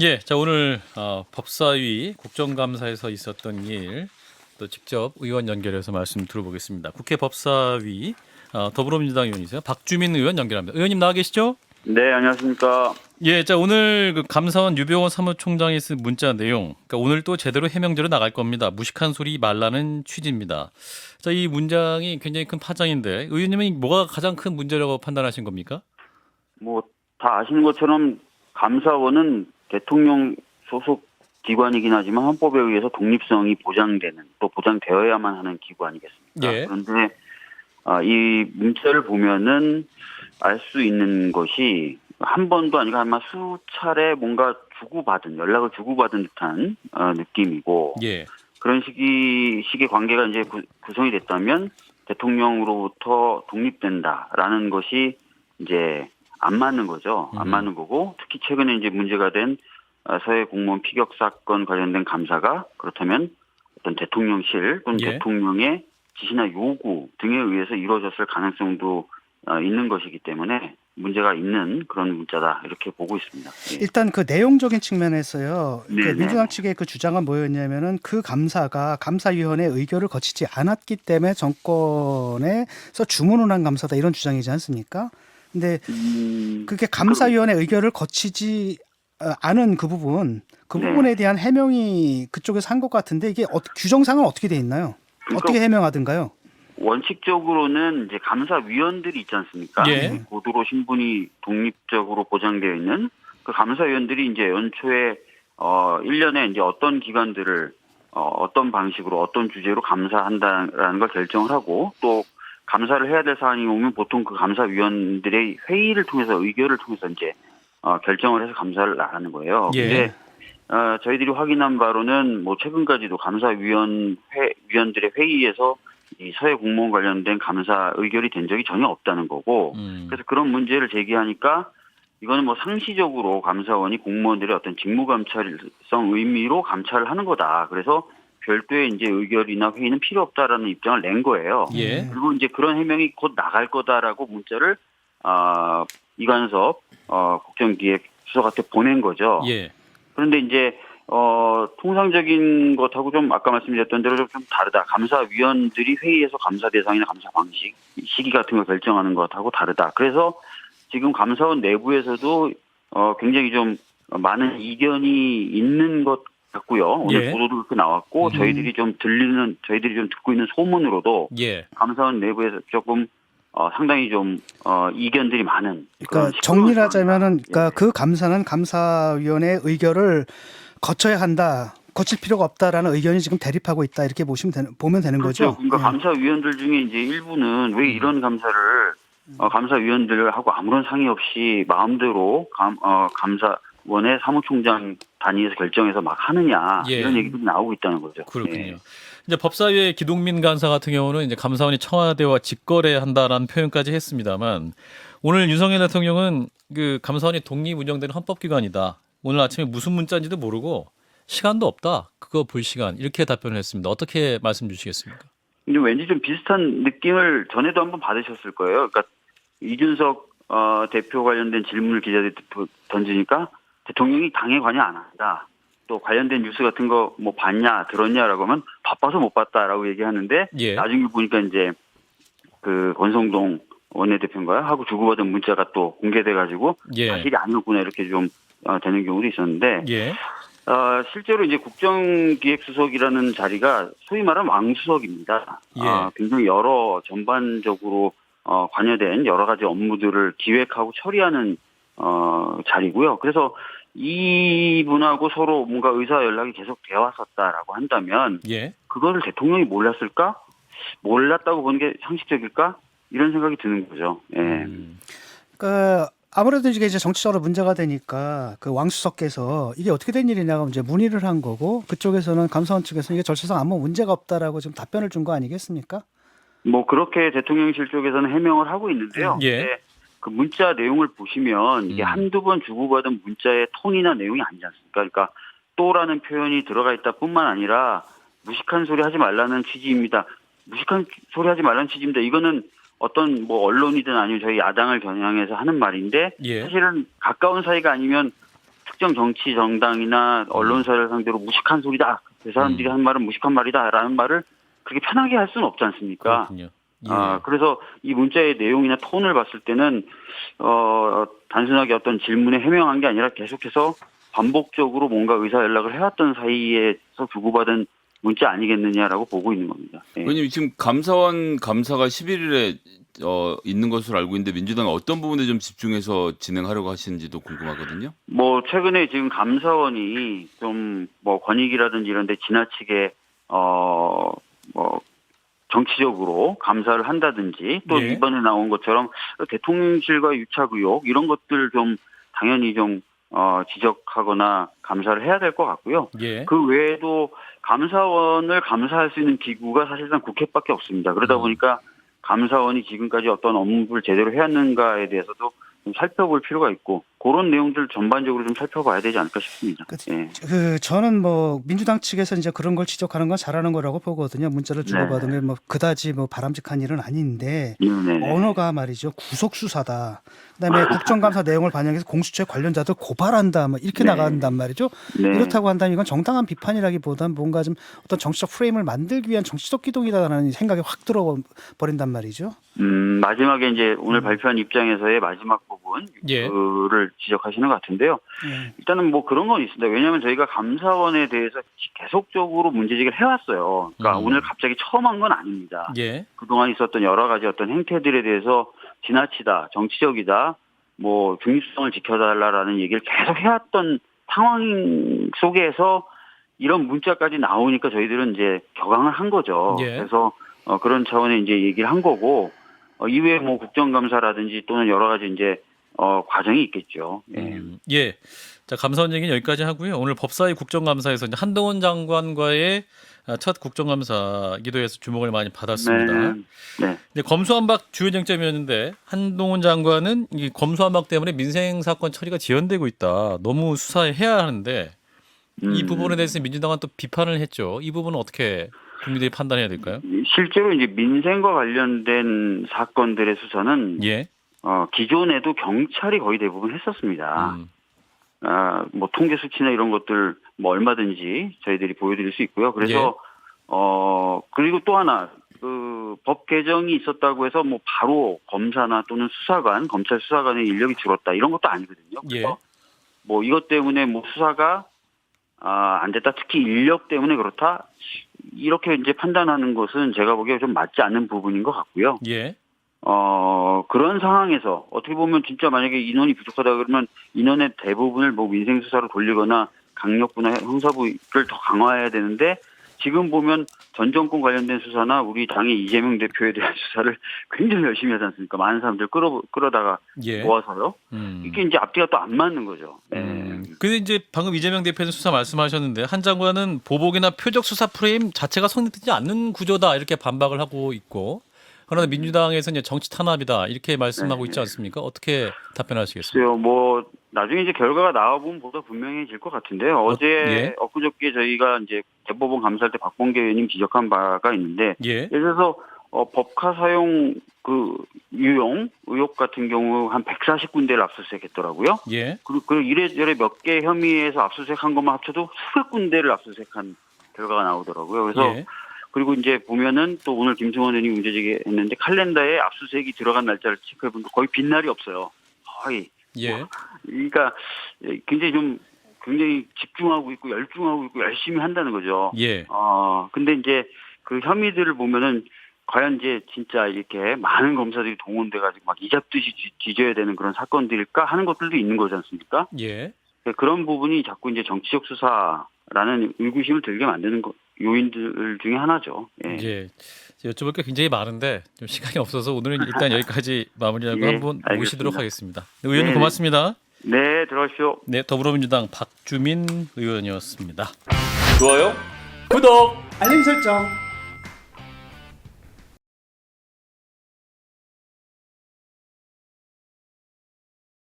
예, 자 오늘 법사위 국정감사에서 있었던 일 또 직접 의원 연결해서 말씀 들어보겠습니다. 국회 법사위 더불어민주당 의원이세요. 박주민 의원 연결합니다. 의원님 나와 계시죠? 네, 안녕하십니까. 예, 자 오늘 그 감사원 유병호 사무총장이 쓴 문자 내용, 그러니까 오늘 또 제대로 해명제로 나갈 겁니다. 무식한 소리 말라는 취지입니다. 자, 이 문장이 굉장히 큰 파장인데 의원님은 뭐가 가장 큰 문제라고 판단하신 겁니까? 뭐, 다 아시는 것처럼 감사원은 대통령 소속 기관이긴 하지만 헌법에 의해서 독립성이 보장되는, 또 보장되어야만 하는 기관이겠습니까? 예. 그런데 이 문자를 보면은 알 수 있는 것이 한 번도 아니고 아마 수차례 뭔가 연락을 주고받은 듯한 느낌이고, 예. 그런 식의 관계가 이제 구성이 됐다면 대통령으로부터 독립된다라는 것이 이제 안 맞는 거죠. 안 맞는 거고, 특히 최근에 이제 문제가 된 서해 공무원 피격 사건 관련된 감사가 그렇다면 어떤 대통령실 또는 예. 대통령의 지시나 요구 등에 의해서 이루어졌을 가능성도 있는 것이기 때문에 문제가 있는 그런 문자다 이렇게 보고 있습니다. 예. 일단 그 내용적인 측면에서요. 그 네네. 민주당 측의 그 주장은 뭐였냐면은 그 감사가 감사위원회 의결을 거치지 않았기 때문에 정권에서 주문을 한 감사다 이런 주장이지 않습니까? 근데 그게 감사위원회 의결을 거치지 않은 그 네. 부분에 대한 해명이 그쪽에서 한 것 같은데 이게 규정상은 어떻게 돼 있나요? 그러니까 어떻게 해명하든가요? 원칙적으로는 이제 감사위원들이 있지 않습니까? 예. 고도로 신분이 독립적으로 보장되어 있는 그 감사위원들이 이제 연초에 1년에 이제 어떤 기관들을 어떤 방식으로 어떤 주제로 감사한다라는 걸 결정을 하고, 또 감사를 해야 될 사안이 오면 보통 그 감사위원들의 회의를 통해서 의결을 통해서 이제 결정을 해서 감사를 나가는 거예요. 예. 근데 저희들이 확인한 바로는 뭐 최근까지도 위원들의 회의에서 이 서해 공무원 관련된 감사 의결이 된 적이 전혀 없다는 거고, 그래서 그런 문제를 제기하니까 이거는 뭐 상시적으로 감사원이 공무원들의 어떤 직무감찰성 의미로 감찰을 하는 거다. 그래서 별도의 이제 의결이나 회의는 필요 없다라는 입장을 낸 거예요. 예. 그리고 이제 그런 해명이 곧 나갈 거다라고 문자를 이관섭 국정기획수석한테 보낸 거죠. 예. 그런데 이제 통상적인 것하고 좀 아까 말씀드렸던 대로 좀 다르다. 감사위원들이 회의에서 감사 대상이나 감사 방식, 시기 같은 걸 결정하는 것하고 다르다. 그래서 지금 감사원 내부에서도 굉장히 좀 많은 이견이 있는 것 같고요. 오늘 예. 보도도 그렇게 나왔고, 저희들이 좀 듣고 있는 소문으로도 예. 감사원 내부에서 조금 상당히 좀 이견들이 많은. 그러니까 정리를 하자면은 그러니까 그 감사는 감사위원회 의결을 거쳐야 한다. 거칠 필요가 없다라는 의견이 지금 대립하고 있다. 이렇게 보면 되는 그렇죠. 거죠. 그러니까 예. 감사위원들 중에 이제 일부는 왜 이런 감사를 감사위원들하고 아무런 상의 없이 마음대로 감사원의 사무총장 단위에서 결정해서 막 하느냐, 예. 이런 얘기들이 나오고 있다는 거죠. 그렇군요. 예. 이제 법사위의 기동민 간사 같은 경우는 이제 감사원이 청와대와 직거래한다라는 표현까지 했습니다만, 오늘 윤석열 대통령은 그 감사원이 독립 운영되는 헌법기관이다. 오늘 아침에 무슨 문자인지도 모르고 시간도 없다. 그거 볼 시간. 이렇게 답변을 했습니다. 어떻게 말씀 주시겠습니까? 근데 왠지 좀 비슷한 느낌을 전에도 한번 받으셨을 거예요. 그러니까 이준석 대표 관련된 질문을 기자들이 던지니까 대통령이 당에 관여 안 한다. 또 관련된 뉴스 같은 거 뭐 봤냐, 들었냐라고 하면 바빠서 못 봤다라고 얘기하는데, 예. 나중에 보니까 이제 그 권성동 원내대표인가요? 하고 주고받은 문자가 또 공개돼가지고 예. 사실이 아니었구나 이렇게 좀 되는 경우도 있었는데, 예. 실제로 이제 국정기획수석이라는 자리가 소위 말하는 왕수석입니다. 예. 굉장히 전반적으로 관여된 여러 가지 업무들을 기획하고 처리하는 자리고요. 그래서 이분하고 서로 뭔가 의사 연락이 계속 되어 왔었다라고 한다면, 예. 그거를 대통령이 몰랐을까? 몰랐다고 보는 게 상식적일까? 이런 생각이 드는 거죠. 예. 그러니까 아무래도 이게 이제 정치적으로 문제가 되니까 그 왕수석께서 이게 어떻게 된 일이냐고 이제 문의를 한 거고, 그쪽에서는 감사원 측에서 이게 절차상 아무 문제가 없다라고 좀 답변을 준 거 아니겠습니까? 뭐 그렇게 대통령실 쪽에서는 해명을 하고 있는데요. 예. 근데 그 문자 내용을 보시면 이게 한두 번 주고받은 문자의 톤이나 내용이 아니지 않습니까? 그러니까 또라는 표현이 들어가 있다 뿐만 아니라 무식한 소리 하지 말라는 취지입니다. 무식한 소리 하지 말라는 취지입니다. 이거는 어떤 뭐 언론이든 아니면 저희 야당을 겨냥해서 하는 말인데, 예. 사실은 가까운 사이가 아니면 특정 정치 정당이나 언론사를 상대로 무식한 소리다. 그 사람들이 한 말은 무식한 말이다라는 말을 그렇게 편하게 할 수는 없지 않습니까? 그렇군요. 예. 그래서 이 문자의 내용이나 톤을 봤을 때는 단순하게 어떤 질문에 해명한 게 아니라 계속해서 반복적으로 뭔가 의사 연락을 해왔던 사이에서 주고받은 문자 아니겠느냐라고 보고 있는 겁니다. 예. 왜냐면 지금 감사원 감사가 11일에 있는 것으로 알고 있는데 민주당은 어떤 부분에 좀 집중해서 진행하려고 하시는지도 궁금하거든요. 뭐 최근에 지금 감사원이 좀 뭐 권익이라든지 이런 데 지나치게 뭐 정치적으로 감사를 한다든지 또 예. 이번에 나온 것처럼 대통령실과 유착 의혹 이런 것들 좀 당연히 좀 지적하거나 감사를 해야 될 것 같고요. 예. 그 외에도 감사원을 감사할 수 있는 기구가 사실상 국회밖에 없습니다. 그러다 보니까 감사원이 지금까지 어떤 업무를 제대로 해왔는가에 대해서도 좀 살펴볼 필요가 있고 그런 내용들 전반적으로 좀 살펴봐야 되지 않을까 싶습니다. 예. 저는 뭐 민주당 측에서 이제 그런 걸 지적하는 건 잘하는 거라고 보거든요. 문자를 주고받은 게 뭐 그다지 뭐 바람직한 일은 아닌데 네네. 언어가 말이죠. 구속 수사다. 그다음에 국정감사 내용을 반영해서 공수처 관련자들 고발한다. 뭐 이렇게 네. 나간단 말이죠. 네. 이렇다고 한다면 이건 정당한 비판이라기보다는 뭔가 좀 어떤 정치적 프레임을 만들기 위한 정치적 기동이다라는 생각이 확 들어버린단 말이죠. 마지막에 이제 오늘 발표한 입장에서의 마지막 부분 예. 그를 지적하시는 것 같은데요. 예. 일단은 뭐 그런 건 있습니다. 왜냐하면 저희가 감사원에 대해서 계속적으로 문제제기를 해왔어요. 그러니까 오늘 갑자기 처음 한 건 아닙니다. 예. 그동안 있었던 여러 가지 어떤 행태들에 대해서 지나치다, 정치적이다, 뭐 중립성을 지켜달라라는 얘기를 계속 해왔던 상황 속에서 이런 문자까지 나오니까 저희들은 이제 격앙을 한 거죠. 예. 그래서 그런 차원의 이제 얘기를 한 거고 이외에 뭐 국정감사라든지 또는 여러 가지 이제 과정이 있겠죠. 예. 예. 자, 감사원 얘기는 여기까지 하고요. 오늘 법사위 국정감사에서 이제 한동훈 장관과의 첫 국정감사기도 해서 주목을 많이 받았습니다. 네. 네. 근데 검수완박 주요 쟁점이었는데 한동훈 장관은 이 검수완박 때문에 민생 사건 처리가 지연되고 있다. 너무 수사해야 하는데 이 부분에 대해서 민주당은 또 비판을 했죠. 이 부분은 어떻게 국민들이 판단해야 될까요? 실제로 이제 민생과 관련된 사건들의 수사는 예. 기존에도 경찰이 거의 대부분 했었습니다. 뭐 통계 수치나 이런 것들 뭐 얼마든지 저희들이 보여드릴 수 있고요. 그래서 그리고 또 하나 그 법 개정이 있었다고 해서 뭐 바로 검사나 또는 수사관, 검찰 수사관의 인력이 줄었다 이런 것도 아니거든요. 그래서 뭐 이것 때문에 뭐 수사가 안 됐다, 특히 인력 때문에 그렇다 이렇게 이제 판단하는 것은 제가 보기에 좀 맞지 않는 부분인 것 같고요. 예. 그런 상황에서 어떻게 보면 진짜 만약에 인원이 부족하다 그러면 인원의 대부분을 뭐 민생수사로 돌리거나 강력부나 형사부를 더 강화해야 되는데 지금 보면 전 정권 관련된 수사나 우리 당의 이재명 대표에 대한 수사를 굉장히 열심히 하지 않습니까? 많은 사람들 끌어다가 모아서요. 이게 이제 앞뒤가 또 안 맞는 거죠. 근데 이제 방금 이재명 대표는 수사 말씀하셨는데 한 장관은 보복이나 표적 수사 프레임 자체가 성립되지 않는 구조다 이렇게 반박을 하고 있고 그러나 민주당에서는 이제 정치 탄압이다 이렇게 말씀하고 있지 않습니까? 어떻게 답변하시겠습니까? 글쎄요, 뭐 나중에 이제 결과가 나와보면 보다 분명해질 것 같은데요. 어제 엊그저께 저희가 이제 대법원 감사할 때 박범계 의원님 지적한 바가 있는데 예를 들어서 법카 사용 그 유용 의혹 같은 경우 한 140군데를 압수수색했더라고요. 그리고 이래저래 몇 개 혐의에서 압수수색한 것만 합쳐도 수백 군데를 압수수색한 결과가 나오더라고요. 그래서 그리고 이제 보면은 또 오늘 김승원 의원이 문제제기했는데 칼렌더에 압수수색이 들어간 날짜를 체크해보면 거의 빈날이 없어요. 거의. 그러니까 굉장히 집중하고 있고 열중하고 있고 열심히 한다는 거죠. 근데 이제 그 혐의들을 보면은 과연 이제 진짜 이렇게 많은 검사들이 동원돼가지고 막 이잡듯이 뒤져야 되는 그런 사건들일까 하는 것들도 있는 거지 않습니까? 그런 부분이 자꾸 이제 정치적 수사라는 의구심을 들게 만드는 요인들 중에 하나죠. 여쭤볼 게 굉장히 많은데 좀 시간이 없어서 오늘은 일단 여기까지 마무리하고 한번 모시도록 하겠습니다. 의원님 고맙습니다. 네, 들어가십시오. 네, 더불어민주당 박주민 의원이었습니다. 좋아요, 구독, 알림 설정.